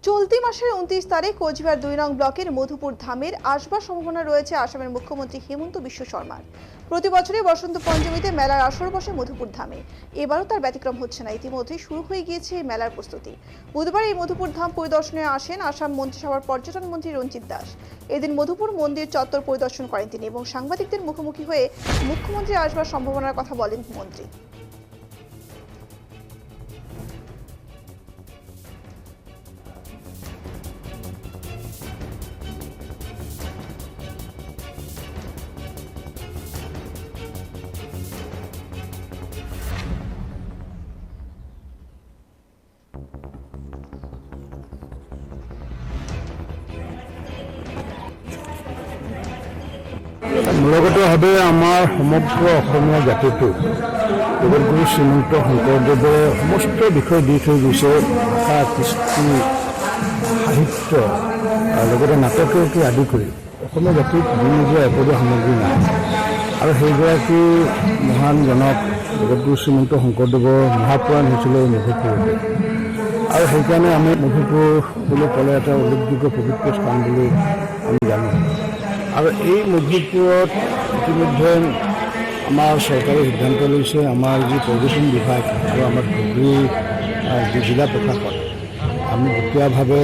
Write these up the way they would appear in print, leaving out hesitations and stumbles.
চলতি মাসের 29 তারিখ কোচবিহার 2 নং ব্লকের মধুপুর ধামের আসবার সম্ভাবনা রয়েছে আসামের মুখ্যমন্ত্রী হেমন্ত বিশ্ব শর্মার। প্রতি বছরই বসন্ত পঞ্চমীতে মেলার আসর বসে মধুপুর ধামে, এবারও তার ব্যতিক্রম হচ্ছে না। ইতিমধ্যেই শুরু হয়ে গিয়েছে এই মেলার প্রস্তুতি। বুধবার এই মধুপুর ধাম পরিদর্শনে আসেন আসাম মন্ত্রিসভার পর্যটন মন্ত্রী রঞ্জিত দাস। এদিন মধুপুর মন্দির চত্বর পরিদর্শন করেন তিনি এবং সাংবাদিকদের মুখোমুখি হয়ে মুখ্যমন্ত্রী আসবার সম্ভাবনার কথা বলেন মন্ত্রী। মূলগতভাৱে আমাৰ সমগ্ৰ অসমীয়া জাতিটো জগতগুৰু শ্ৰীমন্ত শংকৰদেৱে সমস্ত বিষয় দি থৈ গৈছে। ভাষা, কৃষ্টি, সাহিত্য লগতে নাটককে আদি কৰি অসমীয়া জাতিত বিনিয়োগৰ একোটা সামগ্ৰী নাই। আৰু সেইগৰাকী মহান জনক জগতগুৰু শ্ৰীমন্ত শংকৰদেৱৰ মহাপুৰাণ হৈছিলে মধুপুৰতে। আৰু সেইকাৰণে আমি মধুপুৰ বুলি ক'লে এটা উল্লেখযোগ্য পবিত্ৰ স্থান বুলি আমি জানো। আৰু এই মধুপুৰত ইতিমধ্যে আমাৰ চৰকাৰে সিদ্ধান্ত লৈছে, আমাৰ যি পৰ্যটন বিভাগ আৰু আমাৰ ধুবুৰী যি জিলা প্ৰশাসন, আমি যুটীয়াভাৱে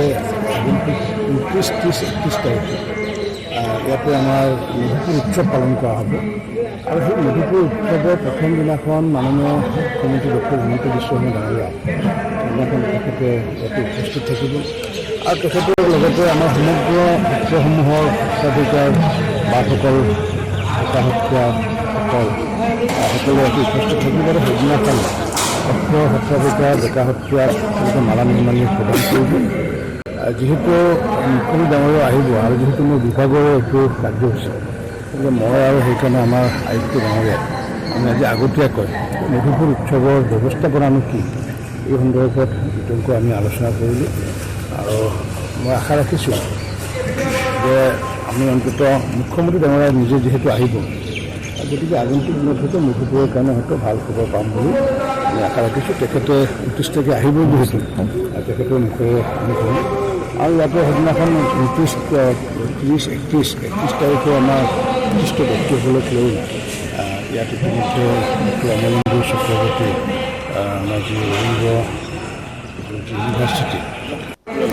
29, 30, 31 তাৰিখে ইয়াতে আমাৰ মধুপুৰ উৎসৱ পালন কৰা হ'ব। আৰু সেই মধুপুৰ উৎসৱৰ প্ৰথম দিনাখন মাননীয় মুখ্যমন্ত্ৰী ডক্টৰ হিমন্ত বিশ্ব শৰ্মা ডাঙৰীয়া সেইদিনাখন তেখেতে ইয়াতে উপস্থিত থাকিব। আৰু তেখেতৰ লগতে আমাৰ সমগ্ৰ সত্ৰসমূহৰ সত্ৰাধিকাৰ বাসকল, সত্ৰাধিকাৰসকল সকলোৱে ইয়াতে উপস্থিত থাকিব। আৰু সেইদিনাখন সত্ৰাধিকাৰ ডেকা সত্ৰীয়াক মালা নিৰ্মালী প্ৰদান কৰিব। যিহেতু মুখ্যমন্ত্ৰী ডাঙৰীয়া আহিব আৰু যিহেতু মোৰ বিভাগৰ এইটো কাৰ্যসূচী, গতিকে মই আৰু সেইকাৰণে আমাৰ আয়ুক্ত ডাঙৰীয়াই আমি আজি আগতীয়াকৈ মধুপুৰ উৎসৱৰ ব্যৱস্থাপনানো কি এই সন্দৰ্ভত বিতংকৈ আমি আলোচনা কৰিলোঁ। আৰু মই আশা ৰাখিছোঁ যে আমি অন্ততঃ মুখ্যমন্ত্ৰী ডাঙৰীয়া নিজে যিহেতু আহিব, গতিকে আগন্তুক দিনত হয়তো মধুপুৰৰ কাৰণে হয়তো ভাল খবৰ পাম বুলি আমি আশা ৰাখিছোঁ। তেখেতে 29 তাৰিখে আহিব যিহেতু তেখেতৰ মুখেৰে আমি শুনো। আৰু ইয়াতে সেইদিনাখন 29, 30, 31 তাৰিখে আমাৰ বিশিষ্ট ব্যক্তিসকলক লৈ ইয়াত ইতিমধ্যে ডক্টৰ অমলেন্দু চক্ৰৱৰ্তী আমাৰ যি ৰবীন্দ্ৰ ইউনিভাৰ্চিটি